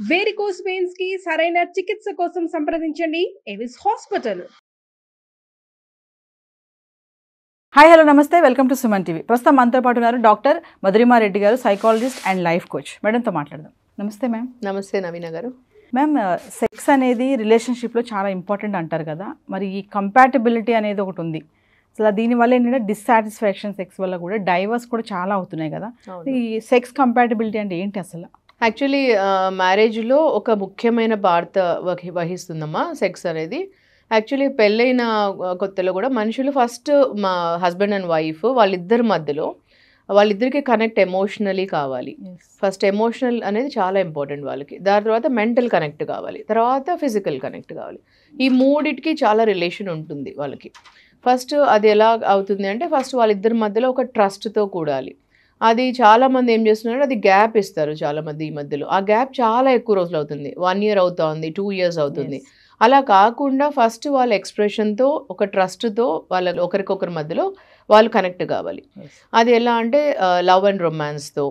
Varicose veins కి సరైన చికిత్స కోసం సంప్రదించండి ఎవిస్ హాస్పిటల్. హాయ్ హలో నమస్తే, వెల్కమ్ టు సుమన్ టీవీ. ప్రస్తుతం మనతో పాటు ఉన్నారు డాక్టర్ మధురిమారెడ్డి గారు, సైకాలజిస్ట్ అండ్ లైఫ్ కోచ్. మేడంతో మాట్లాడదాం. నమస్తే మ్యామ్. నమస్తే నవీన గారు. మ్యామ్, సెక్స్ అనేది రిలేషన్షిప్లో చాలా ఇంపార్టెంట్ అంటారు కదా, మరి ఈ కంపాటబిలిటీ అనేది ఒకటి ఉంది. అసలు దీనివల్ల ఏంటంటే డిస్సాటిస్ఫాక్షన్ సెక్స్ వల్ల కూడా డైవర్స్ కూడా చాలా అవుతున్నాయి కదా. ఈ సెక్స్ కంపాటబిలిటీ అంటే ఏంటి అసలు? యాక్చువల్లీ మ్యారేజ్లో ఒక ముఖ్యమైన పాత్ర వహిస్తుందమ్మా సెక్స్ అనేది. యాక్చువల్లీ పెళ్ళైన కొత్తలో కూడా మనుషులు ఫస్ట్ మా హస్బెండ్ అండ్ వైఫ్ వాళ్ళిద్దరికి కనెక్ట్ ఎమోషనలీ కావాలి. ఫస్ట్ ఎమోషనల్ అనేది చాలా ఇంపార్టెంట్ వాళ్ళకి. దాని తర్వాత మెంటల్ కనెక్ట్ కావాలి, తర్వాత ఫిజికల్ కనెక్ట్ కావాలి. ఈ మూడిటికి చాలా రిలేషన్ ఉంటుంది వాళ్ళకి. ఫస్ట్ అది ఎలా అవుతుంది అంటే ఫస్ట్ వాళ్ళిద్దరి మధ్యలో ఒక ట్రస్ట్తో కూడాలి. అది చాలామంది ఏం చేస్తున్నారంటే అది గ్యాప్ ఇస్తారు చాలామంది ఈ మధ్యలో. ఆ గ్యాప్ చాలా ఎక్కువ రోజులు అవుతుంది, 1 year అవుతుంది, 2 years అవుతుంది. అలా కాకుండా ఫస్ట్ వాళ్ళ ఎక్స్ప్రెషన్తో ఒక ట్రస్ట్తో వాళ్ళ ఒకరికొకరి మధ్యలో వాళ్ళు కనెక్ట్ కావాలి. అది ఎలా అంటే లవ్ అండ్ రొమాన్స్తో,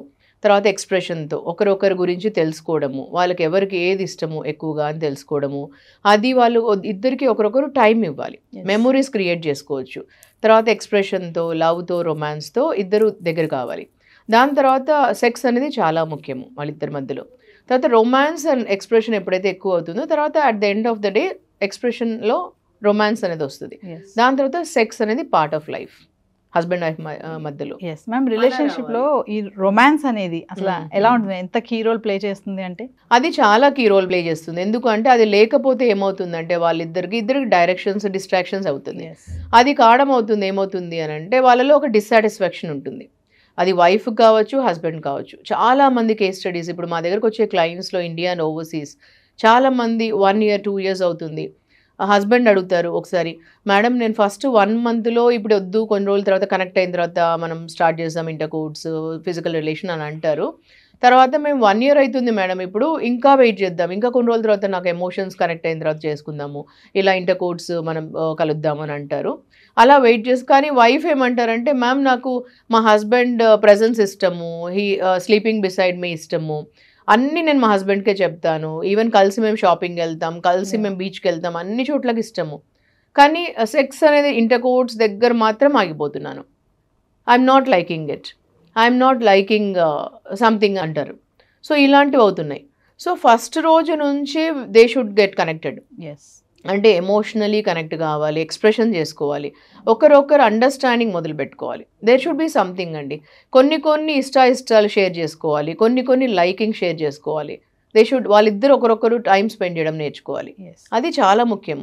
తర్వాత ఎక్స్ప్రెషన్తో ఒకరొకరి గురించి తెలుసుకోవడము, వాళ్ళకి ఎవరికి ఏది ఇష్టము ఎక్కువగా అని తెలుసుకోవడము. అది వాళ్ళు ఇద్దరికి ఒకరొకరు టైం ఇవ్వాలి, మెమొరీస్ క్రియేట్ చేసుకోవచ్చు. తర్వాత ఎక్స్ప్రెషన్తో, లవ్తో, రొమాన్స్తో ఇద్దరు దగ్గర కావాలి. దాని తర్వాత సెక్స్ అనేది చాలా ముఖ్యము వాళ్ళిద్దరి మధ్యలో. తర్వాత రొమాన్స్ అండ్ ఎక్స్ప్రెషన్ ఎప్పుడైతే ఎక్కువ అవుతుందో తర్వాత at the end of the day ఎక్స్ప్రెషన్లో రొమాన్స్ అనేది వస్తుంది. దాని తర్వాత సెక్స్ అనేది part of life husband wife మధ్యలో. ఎస్ మ్యామ్, రిలేషన్షిప్లో ఈ రొమాన్స్ అనేది అసలు ఎలా ఉంటుంది, ఎంత కీ రోల్ ప్లే చేస్తుంది అంటే? అది చాలా కీ రోల్ ప్లే చేస్తుంది. ఎందుకంటే అది లేకపోతే ఏమవుతుందంటే ఇద్దరికి డైరెక్షన్స్ డిస్ట్రాక్షన్స్ అవుతుంది. అది కారణం అవుతుంది ఏమవుతుంది అని అంటే వాళ్ళలో ఒక డిస్సాటిస్ఫాక్షన్ ఉంటుంది. అది వైఫ్ కావచ్చు, హస్బెండ్ కావచ్చు. చాలామంది కేస్ స్టడీస్ ఇప్పుడు మా దగ్గరకు వచ్చే క్లయింట్స్లో ఇండియా అండ్ ఓవర్సీస్ చాలామంది 1 year 2 years అవుతుంది. హస్బెండ్ అడుగుతారు ఒకసారి, మేడం నేను ఫస్ట్ 1 monthలో ఇప్పుడు వద్దు, కొన్ని రోజుల తర్వాత కనెక్ట్ అయిన తర్వాత మనం స్టార్ట్ చేద్దాం ఇంటర్కోర్స్, ఫిజికల్ రిలేషన్ అని అంటారు. తర్వాత మేము 1 year అవుతుంది మేడం, ఇప్పుడు ఇంకా వెయిట్ చేద్దాం, ఇంకా కొన్ని రోజుల తర్వాత నాకు ఎమోషన్స్ కనెక్ట్ అయిన తర్వాత చేసుకుందాము, ఇలా ఇంటర్కోర్స్ మనం కలుద్దాము అని అంటారు. అలా వెయిట్ చేసి కానీ వైఫ్ ఏమంటారంటే, మ్యామ్ నాకు మా హస్బెండ్ ప్రెజెన్స్ ఇష్టము, స్లీపింగ్ బిసైడ్ మీ ఇష్టము, అన్నీ నేను మా హస్బెండ్కే చెప్తాను, ఈవెన్ కలిసి మేము షాపింగ్ వెళ్తాం, కలిసి మేము బీచ్కి వెళ్తాం, అన్ని చోట్లకి ఇష్టము, కానీ సెక్స్ అనేది ఇంటర్కోర్స్ దగ్గర మాత్రం ఆగిపోతున్నాను, I'm not liking it, I'm not liking something అంటారు. సో ఇలాంటివి అవుతున్నాయి. సో ఫస్ట్ రోజు నుంచి దే షుడ్ గెట్ కనెక్టెడ్. అంటే ఎమోషనలీ కనెక్ట్ కావాలి, ఎక్స్ప్రెషన్ చేసుకోవాలి, ఒకరొకరు అండర్స్టాండింగ్ మొదలు పెట్టుకోవాలి. దేర్ షుడ్ బి సంథింగ్ అండి. కొన్ని ఇష్టాలు షేర్ చేసుకోవాలి, కొన్ని లైకింగ్ షేర్ చేసుకోవాలి. వాళ్ళిద్దరు ఒకరొకరు టైం స్పెండ్ చేయడం నేర్చుకోవాలి. అది చాలా ముఖ్యం.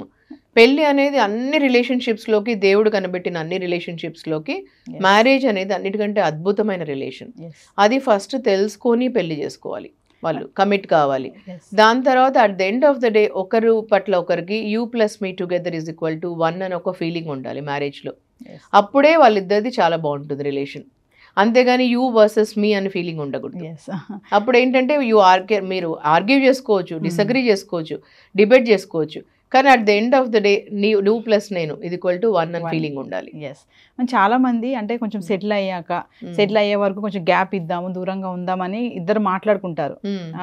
పెళ్ళి అనేది అన్ని రిలేషన్షిప్స్లోకి, దేవుడు కనబెట్టిన అన్ని రిలేషన్షిప్స్లోకి మ్యారేజ్ అనేది అన్నిటికంటే అద్భుతమైన రిలేషన్. అది ఫస్ట్ తెలుసుకొని పెళ్లి చేసుకోవాలి, వాళ్ళు కమిట్ కావాలి. దాని తర్వాత at the end of the day ఒకరు పట్ల ఒకరికి U+me టుగెదర్ =1 అని ఒక ఫీలింగ్ ఉండాలి మ్యారేజ్లో. అప్పుడే వాళ్ళిద్దరిది చాలా బాగుంటుంది రిలేషన్. అంతేగాని యూ వర్సెస్ మీ అనే ఫీలింగ్ ఉండకూడదు. అప్పుడు ఏంటంటే మీరు ఆర్గ్యూ చేసుకోవచ్చు, డిసగ్రీ చేసుకోవచ్చు, డిబేట్ చేసుకోవచ్చు, కానీ at the end of the day నువ్వు ప్లస్ నేను =1 అని ఫీలింగ్ ఉండాలి. చాలా మంది అంటే కొంచెం సెటిల్ అయ్యే వరకు కొంచెం గ్యాప్ ఇద్దాము, దూరంగా ఉందామని ఇద్దరు మాట్లాడుకుంటారు.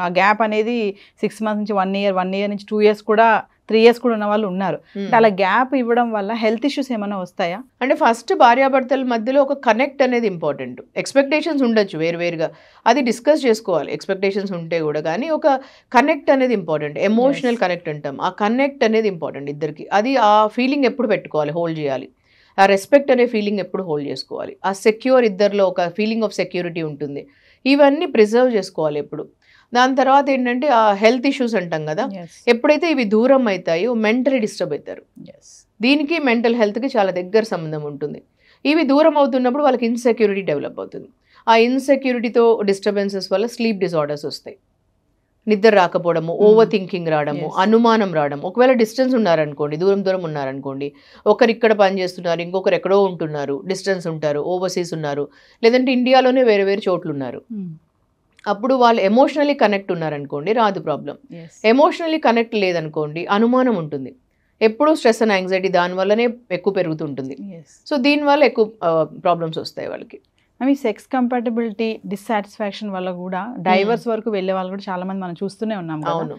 ఆ గ్యాప్ అనేది 6 months నుంచి 1 year నుంచి 2 years కూడా 3 years కూడా ఉన్న వాళ్ళు ఉన్నారు. అలా గ్యాప్ ఇవ్వడం వల్ల హెల్త్ ఇష్యూస్ ఏమైనా వస్తాయా? అంటే ఫస్ట్ భార్యాభర్తల మధ్యలో ఒక కనెక్ట్ అనేది ఇంపార్టెంట్. ఎక్స్పెక్టేషన్స్ ఉండొచ్చు వేరువేరుగా, అది డిస్కస్ చేసుకోవాలి ఎక్స్పెక్టేషన్స్ ఉంటే కూడా, కానీ ఒక కనెక్ట్ అనేది ఇంపార్టెంట్. ఎమోషనల్ కనెక్ట్ అంటాం, ఆ కనెక్ట్ అనేది ఇంపార్టెంట్ ఇద్దరికి. అది ఆ ఫీలింగ్ ఎప్పుడు పెట్టుకోవాలి, హోల్డ్ చేయాలి. ఆ రెస్పెక్ట్ అనే ఫీలింగ్ ఎప్పుడు హోల్డ్ చేసుకోవాలి. ఆ సెక్యూర్, ఇద్దరిలో ఒక ఫీలింగ్ ఆఫ్ సెక్యూరిటీ ఉంటుంది. ఇవన్నీ ప్రిజర్వ్ చేసుకోవాలి ఎప్పుడు. దాని తర్వాత ఏంటంటే ఆ హెల్త్ ఇష్యూస్ అంటాం కదా, ఎప్పుడైతే ఇవి దూరం అవుతాయో మెంటలీ డిస్టర్బ్ అవుతారు. దీనికి మెంటల్ హెల్త్కి చాలా దగ్గర సంబంధం ఉంటుంది. ఇవి దూరం అవుతున్నప్పుడు వాళ్ళకి ఇన్సెక్యూరిటీ డెవలప్ అవుతుంది. ఆ ఇన్సెక్యూరిటీతో డిస్టర్బెన్సెస్ వల్ల స్లీప్ డిజార్డర్స్ వస్తాయి, నిద్ర రాకపోవడము, ఓవర్ థింకింగ్ రావడము, అనుమానం రావడం. ఒకవేళ డిస్టెన్స్ ఉన్నారనుకోండి, దూరం ఉన్నారనుకోండి, ఒకరు ఇక్కడ పని చేస్తున్నారు, ఇంకొకరు ఎక్కడో ఉంటున్నారు, డిస్టెన్స్ ఉంటారు, ఓవర్సీస్ ఉన్నారు, లేదంటే ఇండియాలోనే వేరే చోట్లు ఉన్నారు, అప్పుడు వాళ్ళు ఎమోషనలీ కనెక్ట్ ఉన్నారనుకోండి రాదు ప్రాబ్లం. ఎమోషనలీ కనెక్ట్ లేదనుకోండి అనుమానం ఉంటుంది, ఎప్పుడూ స్ట్రెస్ అండ్ యాంగ్జైటీ దానివల్లనే ఎక్కువ పెరుగుతుంటుంది. సో దీనివల్ల ఎక్కువ ప్రాబ్లమ్స్ వస్తాయి వాళ్ళకి. అవి సెక్స్ కంపాటబిలిటీ డిస్సాటిస్ఫాక్షన్ వల్ల కూడా డైవర్స్ వరకు వెళ్ళే వాళ్ళు కూడా చాలా మంది మనం చూస్తూనే ఉన్నాం కదా. అవును.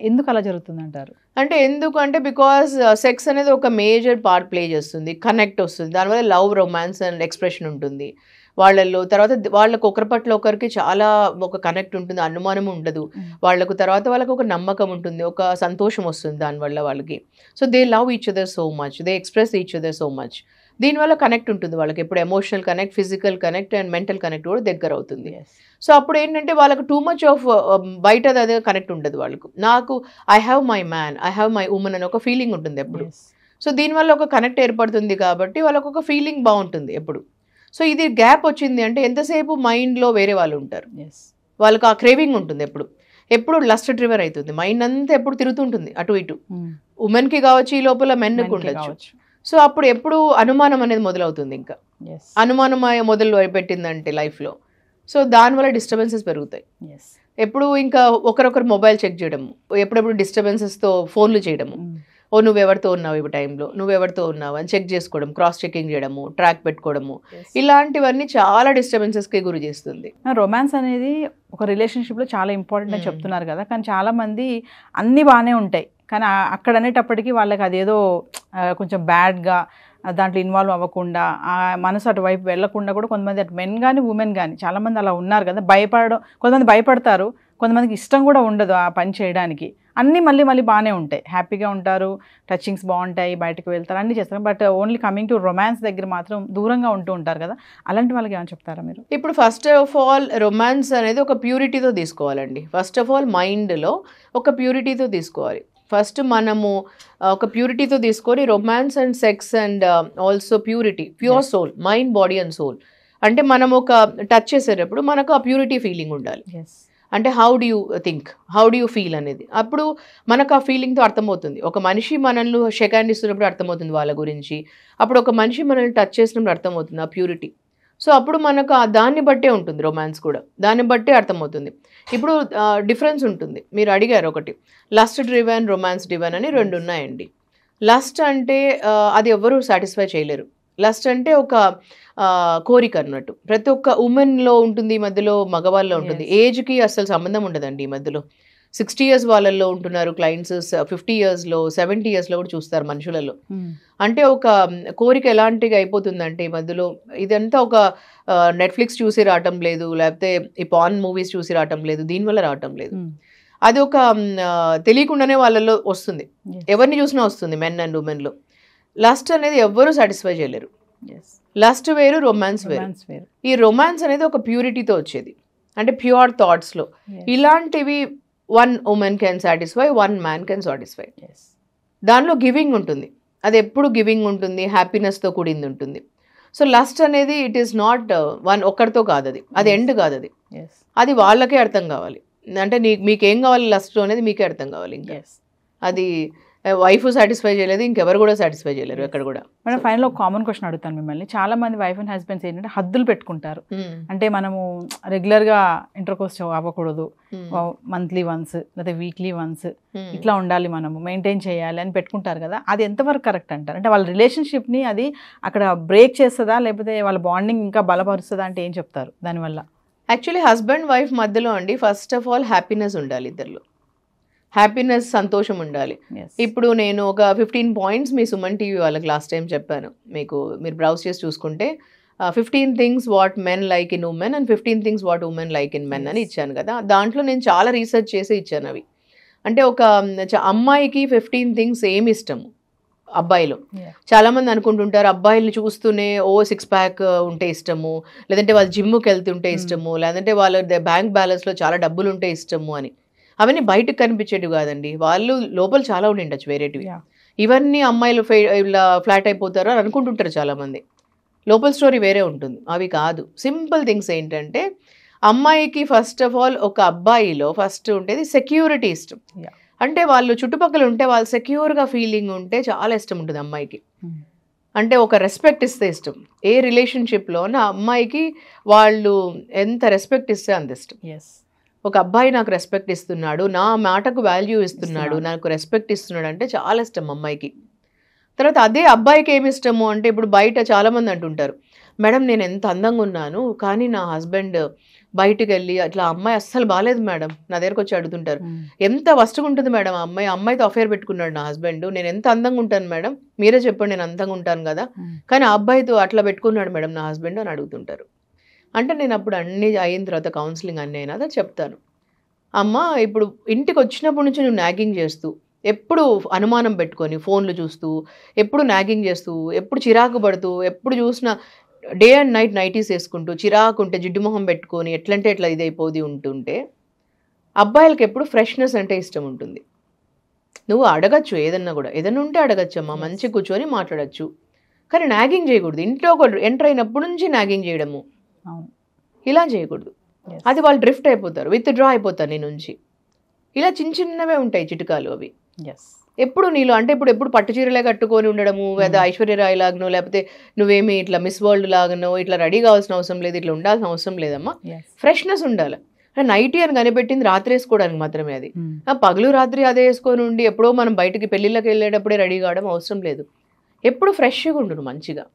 ఎందుకు అలా జరుగుతుంది అంటారు? అంటే ఎందుకంటే బికాస్ సెక్స్ అనేది ఒక మేజర్ పార్ట్ ప్లే చేస్తుంది, కనెక్ట్ వస్తుంది, దానివల్ల లవ్, రొమాన్స్ అండ్ ఎక్స్ప్రెషన్ ఉంటుంది వాళ్ళల్లో. తర్వాత వాళ్ళకు ఒకరి పట్ల ఒకరికి చాలా ఒక కనెక్ట్ ఉంటుంది, అనుమానం ఉండదు వాళ్ళకు. తర్వాత వాళ్ళకు ఒక నమ్మకం ఉంటుంది, ఒక సంతోషం వస్తుంది దానివల్ల వాళ్ళకి. So they love each other so much, they express each other so much. దీనివల్ల కనెక్ట్ ఉంటుంది వాళ్ళకి, ఎప్పుడు emotional connect, physical connect and mental connect కూడా దగ్గర అవుతుంది. సో అప్పుడు ఏంటంటే వాళ్ళకు టూ మచ్ ఆఫ్ బయట అదే కనెక్ట్ ఉండదు వాళ్ళకు. నాకు I have my man, I have my women అని ఒక ఫీలింగ్ ఉంటుంది ఎప్పుడు. సో దీనివల్ల ఒక కనెక్ట్ ఏర్పడుతుంది కాబట్టి వాళ్ళకు ఒక ఫీలింగ్ బాగుంటుంది ఎప్పుడు. సో ఇది గ్యాప్ వచ్చింది అంటే ఎంతసేపు మైండ్లో వేరే వాళ్ళు ఉంటారు, వాళ్ళకి ఆ క్రేవింగ్ ఉంటుంది ఎప్పుడు లస్ట్ డ్రివర్ అవుతుంది, మైండ్ అంతా ఎప్పుడు తిరుగుతుంటుంది అటు ఇటు. ఉమెన్కి కావచ్చు, ఈ లోపల మెన్కి ఉండొచ్చు. సో అప్పుడు ఎప్పుడు అనుమానం అనేది మొదలవుతుంది, ఇంకా అనుమానం మొదలు పెట్టిందంటే లైఫ్లో. సో దానివల్ల డిస్టర్బెన్సెస్ పెరుగుతాయి. ఎప్పుడు ఇంకా ఒకరొకరు మొబైల్ చెక్ చేయడము, ఎప్పుడెప్పుడు డిస్టర్బెన్సెస్తో ఫోన్లు చేయడము, ఓ నువ్వెవరితో ఉన్నావు ఈ టైంలో, నువ్వెవరితో ఉన్నావు అని చెక్ చేసుకోవడం, క్రాస్ చెకింగ్ చేయడము, ట్రాక్ పెట్టుకోవడము, ఇలాంటివన్నీ చాలా డిస్టర్బెన్సెస్కి గురి చేస్తుంది. రొమాన్స్ అనేది ఒక రిలేషన్షిప్లో చాలా ఇంపార్టెంట్ అని చెప్తున్నారు కదా, కానీ చాలా మంది అన్నీ బాగానే ఉంటాయి కానీ అక్కడ అనేటప్పటికీ వాళ్ళకి అదేదో కొంచెం బ్యాడ్గా దాంట్లో ఇన్వాల్వ్ అవ్వకుండా, ఆ మనసు అటువైపు వెళ్లకుండా కూడా కొంతమంది అటు మెన్ కానీ ఉమెన్ కానీ చాలామంది అలా ఉన్నారు కదా. కొంతమంది భయపడతారు, కొంతమందికి ఇష్టం కూడా ఉండదు ఆ పని చేయడానికి. అన్నీ మళ్ళీ బాగానే ఉంటాయి, హ్యాపీగా ఉంటారు, టచింగ్స్ బాగుంటాయి, బయటకు వెళ్తారు, అన్నీ చేస్తారు. But only coming to romance దగ్గర మాత్రం దూరంగా ఉంటూ ఉంటారు కదా. అలాంటి వాళ్ళకి ఏమైనా చెప్తారా మీరు? ఇప్పుడు ఫస్ట్ ఆఫ్ ఆల్ రొమాన్స్ అనేది ఒక ప్యూరిటీతో తీసుకోవాలండి. ఫస్ట్ ఆఫ్ ఆల్ మైండ్లో ఒక ప్యూరిటీతో తీసుకోవాలి. ఫస్ట్ మనము ఒక ప్యూరిటీతో తీసుకొని romance and sex and also pure soul, mind, body and soul. అంటే మనం ఒక టచ్ చేసేటప్పుడు మనకు ఆ ప్యూరిటీ ఫీలింగ్ ఉండాలి. అంటే how do you think, how do you feel అనేది అప్పుడు మనకు ఆ ఫీలింగ్తో అర్థమవుతుంది. ఒక మనిషి మనల్ని షేక్ హ్యాండ్ ఇస్తున్నప్పుడు అర్థమవుతుంది వాళ్ళ గురించి, అప్పుడు ఒక మనిషి మనల్ని టచ్ చేసినప్పుడు అర్థమవుతుంది ఆ ప్యూరిటీ. సో అప్పుడు మనకు దాన్ని బట్టే ఉంటుంది రొమాన్స్ కూడా, దాన్ని బట్టే అర్థమవుతుంది. ఇప్పుడు డిఫరెన్స్ ఉంటుంది. మీరు అడిగారు ఒకటి లస్ట్ డ్రివెన్, రొమాన్స్ డ్రివెన్ అని రెండు ఉన్నాయండి. లస్ట్ అంటే అది ఎవ్వరూ సాటిస్ఫై చేయలేరు. లస్ట్ అంటే ఒక కోరిక అన్నట్టు, ప్రతి ఒక్క ఉమెన్లో ఉంటుంది, ఈ మధ్యలో మగవాళ్ళలో ఉంటుంది. ఏజ్కి అసలు సంబంధం ఉండదండి. ఈ మధ్యలో 60 years వాళ్ళల్లో ఉంటున్నారు క్లయింట్స్, 50 yearsలో 70 yearsలో కూడా చూస్తారు మనుషులలో. అంటే ఒక కోరిక ఎలాంటిగా అయిపోతుందంటే ఈ మధ్యలో ఇదంతా ఒక నెట్ఫ్లిక్స్ చూసి రావటం లేదు, లేకపోతే ఈ పాన్ మూవీస్ చూసి రావటం లేదు, దీనివల్ల రావటం లేదు. అది ఒక తెలియకుండానే వాళ్ళలో వస్తుంది, ఎవరిని చూసినా వస్తుంది, మెన్ అండ్ ఉమెన్లో. లస్ట్ అనేది ఎవ్వరూ సాటిస్ఫై చేయలేరు. లస్ట్ వేరు, రొమాన్స్ వేరు. ఈ రొమాన్స్ అనేది ఒక ప్యూరిటీతో వచ్చేది, అంటే ప్యూర్ థాట్స్లో. ఇలాంటివి one women can satisfy, one man can satisfy. దానిలో గివింగ్ ఉంటుంది, అది ఎప్పుడు గివింగ్ ఉంటుంది, హ్యాపీనెస్తో కూడింది ఉంటుంది. సో లస్ట్ అనేది ఇట్ ఈస్ నాట్ ఒక్కరితో కాదు, అది ఎండ్ కాదు, అది వాళ్ళకే అర్థం కావాలి. అంటే మీకేం కావాలి లస్ట్ అనేది మీకే అర్థం కావాలి. ఇంకా అది వైఫ్ సాటిస్ఫై చేయలేదు, ఇంకెవరు కూడా సాటిస్ఫై చేయలేరు ఎక్కడ కూడా. మేడం ఫైనల్ ఒక కామన్ క్వశ్చన్ అడుగుతాను మిమ్మల్ని. చాలా మంది వైఫ్ అండ్ హస్బెండ్స్ ఏంటంటే హద్దులు పెట్టుకుంటారు. అంటే మనము రెగ్యులర్గా ఇంటర్కోర్స్ అవ్వకూడదు, మంత్లీ వన్స్ లేదా వీక్లీ వన్స్ ఇట్లా ఉండాలి, మనము మెయింటైన్ చేయాలి అని పెట్టుకుంటారు కదా. అది ఎంతవరకు కరెక్ట్ అంటారు? అంటే వాళ్ళ రిలేషన్షిప్ని అది అక్కడ బ్రేక్ చేస్తుందా, లేకపోతే వాళ్ళ బాండింగ్ ఇంకా బలపరుస్తుందా అంటే ఏం చెప్తారు దానివల్ల? యాక్చువల్లీ హస్బెండ్ వైఫ్ మధ్యలో అండి ఫస్ట్ ఆఫ్ ఆల్ హ్యాపీనెస్ ఉండాలి, ఇద్దరిలో హ్యాపీనెస్, సంతోషం ఉండాలి. ఇప్పుడు నేను ఒక 15 points మీ సుమన్ టీవీ వాళ్ళకి లాస్ట్ టైం చెప్పాను, మీరు బ్రౌజ్ చేసి చూసుకుంటే 15 things what men like in women and 15 things what women like in men అని ఇచ్చాను కదా. దాంట్లో నేను చాలా రీసెర్చ్ చేసి ఇచ్చాను అవి. అంటే ఒక అమ్మాయికి 15 things ఏమి ఇష్టము అబ్బాయిలో. చాలా మంది అనుకుంటుంటారు అబ్బాయిల్ని చూస్తూనే 6 pack ఉంటే ఇష్టము, లేదంటే వాళ్ళు జిమ్కి వెళ్తుంటే ఇష్టము, లేదంటే వాళ్ళ బ్యాంక్ బ్యాలెన్స్లో చాలా డబ్బులు ఉంటే ఇష్టము అని. అవన్నీ బయటకు కనిపించేటివి కాదండి, వాళ్ళు లోపల చాలా ఉండి ఉండొచ్చు వేరేటివి. ఇవన్నీ అమ్మాయిలు ఇలా ఫ్లాట్ అయిపోతారు అని అనుకుంటుంటారు చాలామంది, లోపల స్టోరీ వేరే ఉంటుంది. అవి కాదు, సింపుల్ థింగ్స్ ఏంటంటే అమ్మాయికి ఫస్ట్ ఆఫ్ ఆల్ ఒక అబ్బాయిలో ఫస్ట్ ఉండేది సెక్యూరిటీ ఇష్టం. అంటే వాళ్ళు చుట్టుపక్కల ఉంటే వాళ్ళు సెక్యూర్గా ఫీలింగ్ ఉంటే చాలా ఇష్టం ఉంటుంది అమ్మాయికి. అంటే ఒక రెస్పెక్ట్ ఇస్తే ఇష్టం. ఏ రిలేషన్షిప్లోన అమ్మాయికి వాళ్ళు ఎంత రెస్పెక్ట్ ఇస్తే అంత ఇష్టం. ఒక అబ్బాయి నాకు రెస్పెక్ట్ ఇస్తున్నాడు, నా మాటకు వాల్యూ ఇస్తున్నాడు, నాకు రెస్పెక్ట్ ఇస్తున్నాడు అంటే చాలా ఇష్టం అమ్మాయికి. తర్వాత అదే అబ్బాయికి ఏమి ఇష్టము అంటే ఇప్పుడు బయట చాలామంది అంటుంటారు మేడం నేను ఎంత అందంగా ఉన్నాను, కానీ నా హస్బెండ్ బయటికి వెళ్ళి అట్లా అమ్మాయి అస్సలు బాగాలేదు మేడం, నా దగ్గరకు వచ్చి అడుగుతుంటారు, ఎంత వస్తుగా ఉంటుంది మేడం ఆ అమ్మాయితో అఫేర్ పెట్టుకున్నాడు నా హస్బెండ్, నేను ఎంత అందంగా ఉంటాను మేడం, మీరే చెప్పండి నేను అందంగా ఉంటాను కదా, కానీ ఆ అబ్బాయితో అట్లా పెట్టుకున్నాడు మేడం నా హస్బెండ్ అని అడుగుతుంటారు. అంటే నేను అప్పుడు అన్ని అయిన తర్వాత కౌన్సిలింగ్ అన్నీ అయినా అదే చెప్తాను, అమ్మ ఇప్పుడు ఇంటికి వచ్చినప్పటి నుంచి నువ్వు నాగింగ్ చేస్తూ, ఎప్పుడు అనుమానం పెట్టుకొని ఫోన్లు చూస్తూ, ఎప్పుడు నాగింగ్ చేస్తూ, ఎప్పుడు చిరాకు పడుతూ, ఎప్పుడు చూసినా డే అండ్ నైట్ నైటీస్ వేసుకుంటూ, చిరాకు ఉంటే జిడ్డు మొహం పెట్టుకొని ఎట్లంటే ఎట్లా ఇదైపోది ఉంటుంటే, అబ్బాయిలకి ఎప్పుడు ఫ్రెష్నెస్ అంటే ఇష్టం ఉంటుంది. నువ్వు అడగచ్చు ఏదన్నా కూడా, ఏదన్నా ఉంటే అడగచ్చు అమ్మా, మంచి కూర్చొని మాట్లాడచ్చు, కానీ నాగింగ్ చేయకూడదు. ఇంట్లో ఒక ఎంటర్ అయినప్పటి నుంచి నాగింగ్ చేయడము ఇలా చేయకూడదు. అది వాళ్ళు డ్రిఫ్ట్ అయిపోతారు, విత్ డ్రా అయిపోతారు నీ నుంచి. ఇలా చిన్న చిన్నవే ఉంటాయి చిట్కాలు అవి. ఎప్పుడు నీలో అంటే ఎప్పుడు పట్టు చీరలే కట్టుకొని ఉండడము, లేదా ఐశ్వర్యరాయ్ లాగనో, లేకపోతే నువ్వేమి ఇట్లా మిస్ వరల్డ్ లాగనో ఇట్లా రెడీ కావాల్సిన అవసరం లేదు, ఇట్లా ఉండాల్సిన అవసరం లేదమ్మా. ఫ్రెష్నెస్ ఉండాలి. నైటీ అని కనిపెట్టింది రాత్రి వేసుకోవడానికి మాత్రమే, అది పగలు రాత్రి అదే వేసుకొని ఉండి ఎప్పుడో మనం బయటికి పెళ్ళిళ్ళకి వెళ్ళేటప్పుడే రెడీ కావడం అవసరం లేదు. ఎప్పుడు ఫ్రెష్గా ఉండు, మంచిగా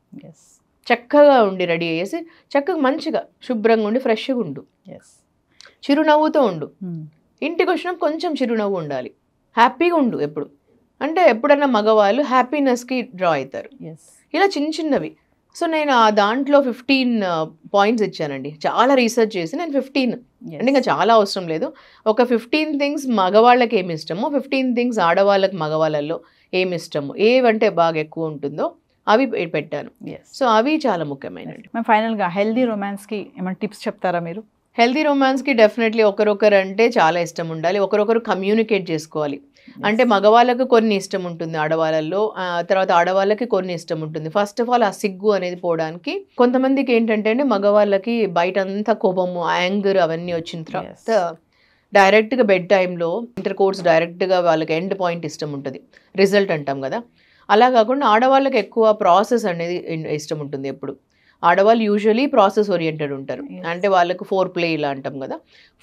చక్కగా ఉండి రెడీ అయ్యేసి చక్కగా మంచిగా శుభ్రంగా ఉండి ఫ్రెష్గా ఉండు, చిరునవ్వుతో ఉండు. ఇంటికి వచ్చినా కొంచెం చిరునవ్వు ఉండాలి, హ్యాపీగా ఉండు ఎప్పుడు. అంటే ఎప్పుడన్నా మగవాళ్ళు హ్యాపీనెస్కి డ్రా అవుతారు. ఇలా చిన్న చిన్నవి. సో నేను ఆ దాంట్లో 15 పాయింట్స్ ఇచ్చానండి. చాలా రీసెర్చ్ చేసి నేను 15 అంటే ఇంకా చాలా అవసరం లేదు, ఒక 15 థింగ్స్ మగవాళ్ళకి ఏమి ఇష్టమో, 15 థింగ్స్ ఆడవాళ్ళకి మగవాళ్ళల్లో ఏమి ఇష్టమో, ఏవంటే బాగా ఎక్కువ ఉంటుందో అవి పెట్టాను. సో అవి చాలా ముఖ్యమైనవి. ఫైనల్గా హెల్దీ రొమాన్స్కి ఏమైనా టిప్స్ చెప్తారా మీరు? హెల్దీ రొమాన్స్కి డెఫినెట్లీ ఒకరొకరు అంటే చాలా ఇష్టం ఉండాలి, ఒకరొకరు కమ్యూనికేట్ చేసుకోవాలి. అంటే మగవాళ్ళకు కొన్ని ఇష్టం ఉంటుంది ఆడవాళ్ళల్లో, తర్వాత ఆడవాళ్ళకి కొన్ని ఇష్టం ఉంటుంది. ఫస్ట్ ఆఫ్ ఆల్ ఆ సిగ్గు అనేది పోవడానికి, కొంతమందికి ఏంటంటే అండి మగవాళ్ళకి బయట అంతా కోపము, యాంగర్ అవన్నీ వచ్చిన తర్వాత డైరెక్ట్గా బెడ్ టైంలో ఇంటర్ కోర్స్ డైరెక్ట్గా వాళ్ళకి ఎండ్ పాయింట్ ఇష్టం ఉంటుంది, రిజల్ట్ అంటాం కదా. అలా కాకుండా ఆడవాళ్ళకి ఎక్కువ ప్రాసెస్ అనేది ఇష్టం ఉంటుంది. ఎప్పుడు ఆడవాళ్ళు యూజువలీ ప్రాసెస్ ఓరియంటెడ్ ఉంటారు, అంటే వాళ్ళకు 4 ఇలా అంటాం కదా,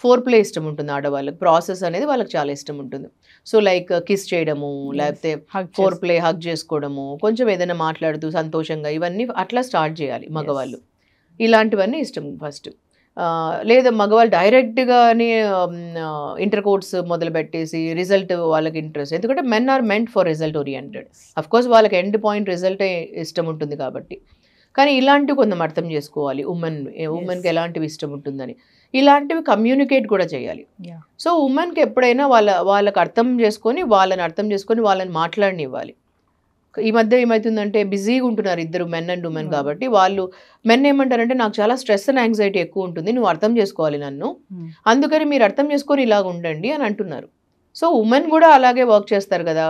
4 ఇష్టం ఉంటుంది ఆడవాళ్ళకి. ప్రాసెస్ అనేది వాళ్ళకి చాలా ఇష్టం ఉంటుంది. సో లైక్ కిస్ చేయడము, లేకపోతే 4 హగ్ చేసుకోవడము, కొంచెం ఏదైనా మాట్లాడుతూ సంతోషంగా, ఇవన్నీ అట్లా స్టార్ట్ చేయాలి మగవాళ్ళు. ఇలాంటివన్నీ ఇష్టం ఫస్ట్. లేదా మగవాళ్ళు డైరెక్ట్గానే ఇంటర్ కోర్స్ మొదలు పెట్టేసి రిజల్ట్ వాళ్ళకి ఇంట్రెస్ట్, ఎందుకంటే men are meant for result oriented. Of course వాళ్ళకి ఎండ్ పాయింట్ రిజల్టే ఇష్టం ఉంటుంది కాబట్టి, కానీ ఇలాంటివి కొంచెం అర్థం చేసుకోవాలి. ఉమెన్కి ఎలాంటివి ఇష్టం ఉంటుందని ఇలాంటివి కమ్యూనికేట్ కూడా చేయాలి. సో ఉమెన్కి ఎప్పుడైనా వాళ్ళకి అర్థం చేసుకొని వాళ్ళని మాట్లాడనివ్వాలి. ఈ మధ్య ఏమవుతుందంటే బిజీగా ఉంటున్నారు ఇద్దరు, మెన్ అండ్ ఉమెన్. కాబట్టి వాళ్ళు మెన్ ఏమంటారంటే నాకు చాలా స్ట్రెస్ అండ్ యాంగ్జైటీ ఎక్కువ ఉంటుంది, నువ్వు అర్థం చేసుకోవాలి నన్ను, అందుకని మీరు అర్థం చేసుకొని ఇలాగ ఉండండి అని అంటున్నారు. సో ఉమెన్ కూడా అలాగే వర్క్ చేస్తారు కదా,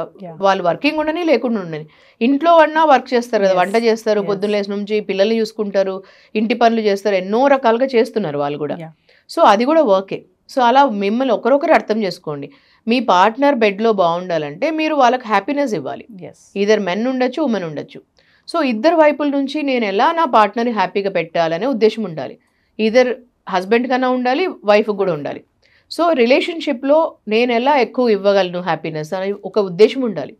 వాళ్ళు వర్కింగ్ ఉండని లేకుండా ఉండని, ఇంట్లో అన్నా వర్క్ చేస్తారు కదా, వంట చేస్తారు, పొద్దున్న నుంచి పిల్లల్ని చూసుకుంటారు, ఇంటి పనులు చేస్తారు, ఎన్నో రకాలుగా చేస్తున్నారు వాళ్ళు కూడా. సో అది కూడా వర్కే. సో అలా మిమ్మల్ని ఒకరొకరు అర్థం చేసుకోండి. మీ పార్ట్నర్ బెడ్లో బాగుండాలంటే మీరు వాళ్ళకి హ్యాపీనెస్ ఇవ్వాలి. ఈధర్ మెన్ ఉండొచ్చు, ఉమెన్ ఉండొచ్చు. సో ఇద్దరు వైపుల నుంచి నేను ఎలా నా పార్ట్నర్ని హ్యాపీగా పెట్టాలనే ఉద్దేశం ఉండాలి. ఈధర్ హస్బెండ్ కన్నా ఉండాలి, వైఫ్ కూడా ఉండాలి. సో రిలేషన్షిప్లో నేను ఎలా ఎక్కువ ఇవ్వగలను హ్యాపీనెస్ అని ఒక ఉద్దేశం ఉండాలి.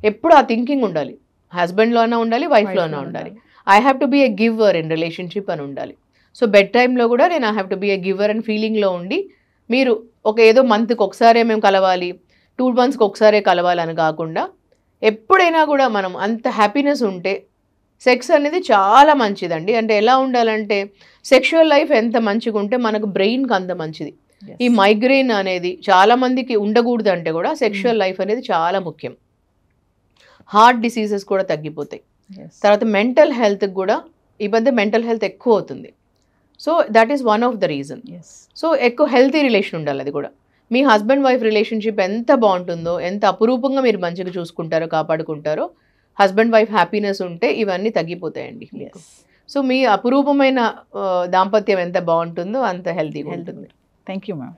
ఎప్పుడు ఆ థింకింగ్ ఉండాలి. హస్బెండ్లో అయినా ఉండాలి, వైఫ్లో అయినా ఉండాలి. I have to be a giver in relationship అని ఉండాలి. సో బెడ్ టైంలో కూడా నేను I have to be a giver and ఫీలింగ్లో ఉండి, మీరు ఏదో మంత్కి ఒకసారే మేము కలవాలి, 2 monthsకి ఒకసారే కలవాలని కాకుండా ఎప్పుడైనా కూడా మనం అంత హ్యాపీనెస్ ఉంటే సెక్స్ అనేది చాలా మంచిదండి. అంటే ఎలా ఉండాలంటే సెక్షువల్ లైఫ్ ఎంత మంచిగా ఉంటే మనకు బ్రెయిన్కి అంత మంచిది. ఈ మైగ్రెయిన్ అనేది చాలా మందికి ఉండకూడదు, అంటే కూడా సెక్షువల్ లైఫ్ అనేది చాలా ముఖ్యం. హార్ట్ డిసీజెస్ కూడా తగ్గిపోతాయి. తర్వాత మెంటల్ హెల్త్కి కూడా ఈ మధ్య మెంటల్ హెల్త్ ఎక్కువ అవుతుంది. So that is one of the reason. So ఎక్కువ హెల్తీ రిలేషన్ ఉండాలి. అది కూడా మీ హస్బెండ్ వైఫ్ రిలేషన్షిప్ ఎంత బాగుంటుందో, ఎంత అపురూపంగా మీరు మంచిగా చూసుకుంటారో, కాపాడుకుంటారో, హస్బెండ్ వైఫ్ హ్యాపీనెస్ ఉంటే ఇవన్నీ తగ్గిపోతాయండి మీకు. సో మీ అపురూపమైన దాంపత్యం ఎంత బాగుంటుందో అంత హెల్తీగా ఉంటుంది. Thank you ma'am.